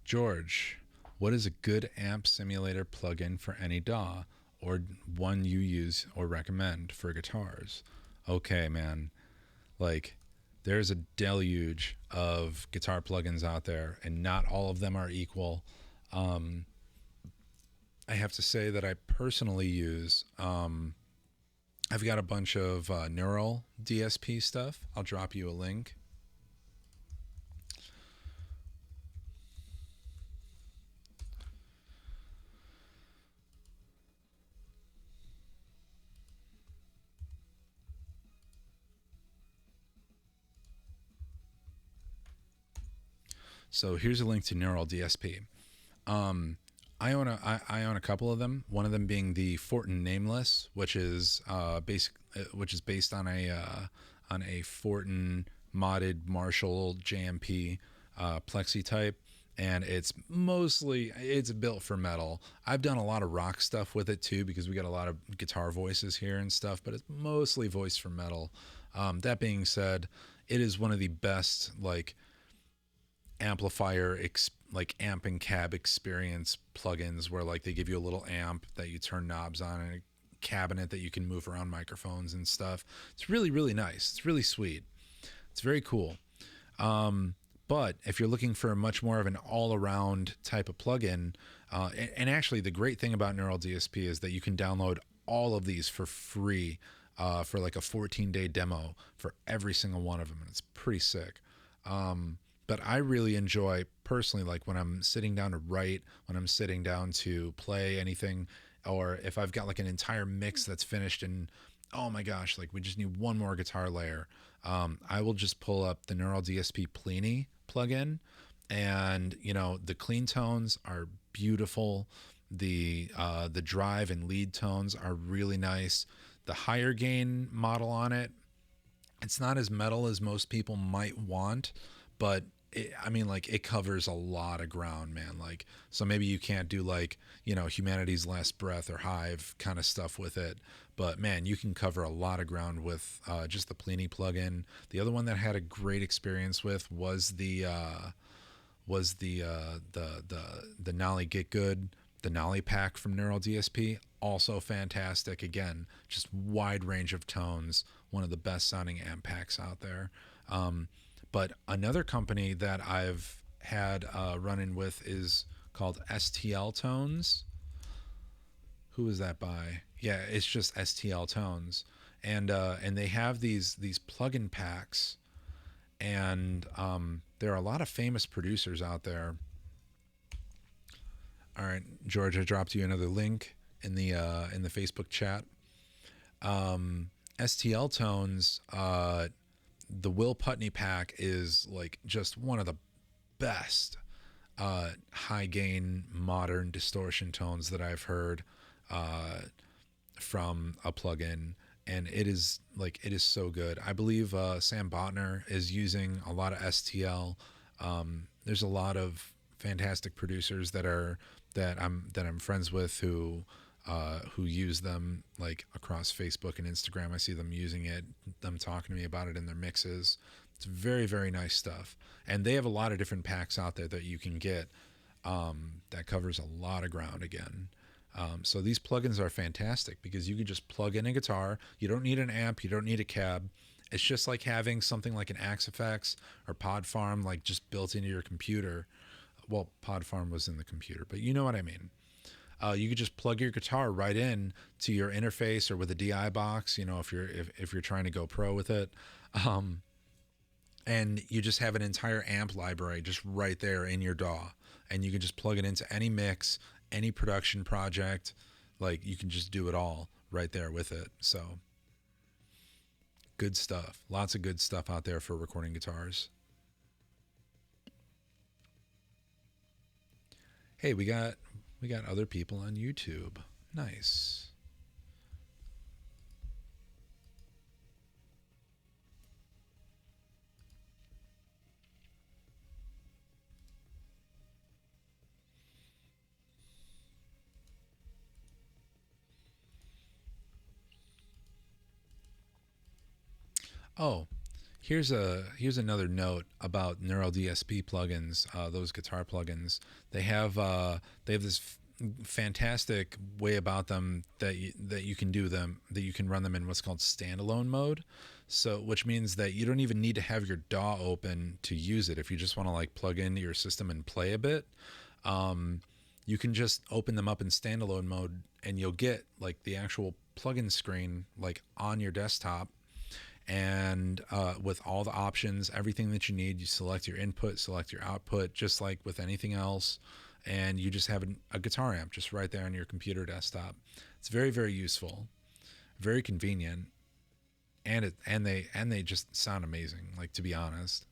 George, what is a good amp simulator plugin for any DAW, or one you use or recommend for guitars? Okay, man. Like, there's a deluge of guitar plugins out there, and not all of them are equal. Um, I have to say that I personally use. I've got a bunch of Neural DSP stuff. I'll drop you a link. So here's a link to Neural DSP. Um, I own a couple of them. One of them being the Fortin Nameless, which is based on a Fortin modded Marshall JMP Plexi type, and it's built for metal. I've done a lot of rock stuff with it too because we got a lot of guitar voices here and stuff, but it's mostly voiced for metal. That being said, it is one of the best like amp and cab experience plugins where like they give you a little amp that you turn knobs on and a cabinet that you can move around microphones and stuff. It's really really nice. It's really sweet. It's very cool. But if you're looking for much more of an all-around type of plugin, and actually the great thing about Neural DSP is that you can download all of these for free for like a 14-day demo for every single one of them, and it's pretty sick. But I really enjoy personally, like when I'm sitting down to write, when I'm sitting down to play anything, or if I've got like an entire mix that's finished and oh my gosh, like we just need one more guitar layer. I will just pull up the Neural DSP Plini plugin, and the clean tones are beautiful. The drive and lead tones are really nice. The higher gain model on it, it's not as metal as most people might want, but I mean, like it covers a lot of ground, man. Like, so maybe you can't do like, Humanity's Last Breath or Hive kind of stuff with it, but man, you can cover a lot of ground with just the Plini plugin. The other one that I had a great experience with was the Nolly Get Good, the Nolly pack from Neural DSP. Also fantastic. Again, just wide range of tones. One of the best sounding amp packs out there. But another company that I've had run-in with is called STL Tones. Who is that by? Yeah, it's just STL Tones, and they have these plugin packs, and there are a lot of famous producers out there. All right, George, I dropped you another link in the Facebook chat. STL Tones, the Will Putney pack is like just one of the best high gain modern distortion tones that I've heard from a plugin, and it is so good. I believe Sam Botner is using a lot of STL. There's a lot of fantastic producers that I'm friends with who use them like across Facebook and Instagram. I see them using it, them talking to me about it in their mixes. It's very, very nice stuff. And they have a lot of different packs out there that you can get that covers a lot of ground again. So these plugins are fantastic because you can just plug in a guitar. You don't need an amp. You don't need a cab. It's just like having something like an Axe-Fx or Pod Farm like just built into your computer. Well, Pod Farm was in the computer, but you know what I mean. You could just plug your guitar right in to your interface or with a DI box, if you're trying to go pro with it. Um, and you just have an entire amp library just right there in your DAW, and you can just plug it into any mix, any production project. Like you can just do it all right there with it. So good stuff. Lots of good stuff out there for recording guitars. Hey, we got other people on YouTube. Nice. Oh, Here's another note about Neural DSP plugins. Those guitar plugins, they have they have this fantastic way about them that you can do them, that you can run them in what's called standalone mode. So, which means that you don't even need to have your DAW open to use it. If you just want to like plug into your system and play a bit, you can just open them up in standalone mode, and you'll get like the actual plugin screen like on your desktop, and with all the options, everything that you need. You select your input, select your output, just like with anything else, and you just have a guitar amp just right there on your computer desktop. It's very, very useful, very convenient, and they just sound amazing. Like, to be honest,